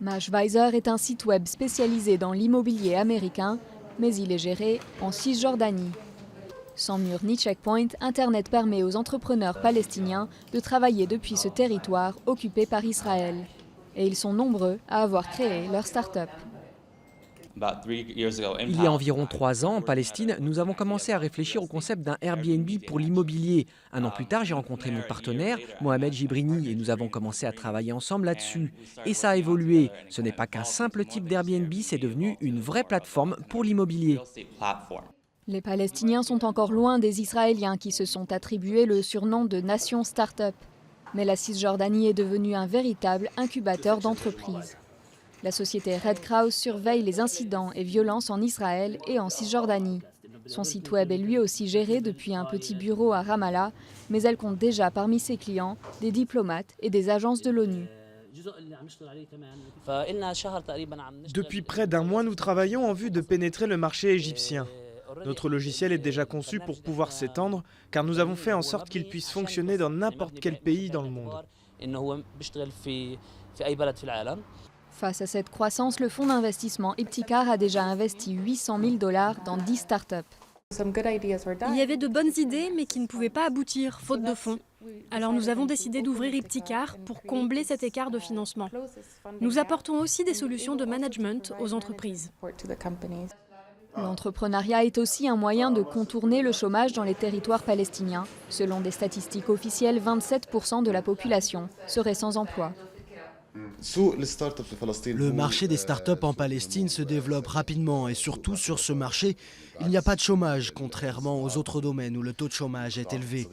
Mashvisor est un site web spécialisé dans l'immobilier américain, mais il est géré en Cisjordanie. Sans mur ni checkpoint, Internet permet aux entrepreneurs palestiniens de travailler depuis ce territoire occupé par Israël. Et ils sont nombreux à avoir créé leur start-up. Il y a environ 3 ans, en Palestine, nous avons commencé à réfléchir au concept d'un Airbnb pour l'immobilier. Un an plus tard, j'ai rencontré mon partenaire, Mohamed Jibrini, et nous avons commencé à travailler ensemble là-dessus. Et ça a évolué. Ce n'est pas qu'un simple type d'Airbnb, c'est devenu une vraie plateforme pour l'immobilier. Les Palestiniens sont encore loin des Israéliens qui se sont attribués le surnom de nation start-up. Mais la Cisjordanie est devenue un véritable incubateur d'entreprises. La société Red Krause surveille les incidents et violences en Israël et en Cisjordanie. Son site web est lui aussi géré depuis un petit bureau à Ramallah, mais elle compte déjà parmi ses clients des diplomates et des agences de l'ONU. Depuis près d'un mois, nous travaillons en vue de pénétrer le marché égyptien. Notre logiciel est déjà conçu pour pouvoir s'étendre, car nous avons fait en sorte qu'il puisse fonctionner dans n'importe quel pays dans le monde. Face à cette croissance, le fonds d'investissement Iptikar a déjà investi 800 000 $ dans 10 startups. Il y avait de bonnes idées, mais qui ne pouvaient pas aboutir, faute de fonds. Alors nous avons décidé d'ouvrir Iptikar pour combler cet écart de financement. Nous apportons aussi des solutions de management aux entreprises. L'entrepreneuriat est aussi un moyen de contourner le chômage dans les territoires palestiniens. Selon des statistiques officielles, 27% de la population serait sans emploi. Le marché des startups en Palestine se développe rapidement et surtout sur ce marché, il n'y a pas de chômage, contrairement aux autres domaines où le taux de chômage est élevé.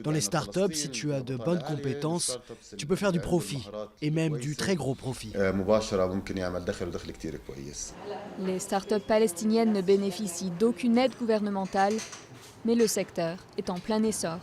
Dans les startups, si tu as de bonnes compétences, tu peux faire du profit, et même du très gros profit. Les startups palestiniennes ne bénéficient d'aucune aide gouvernementale, mais le secteur est en plein essor.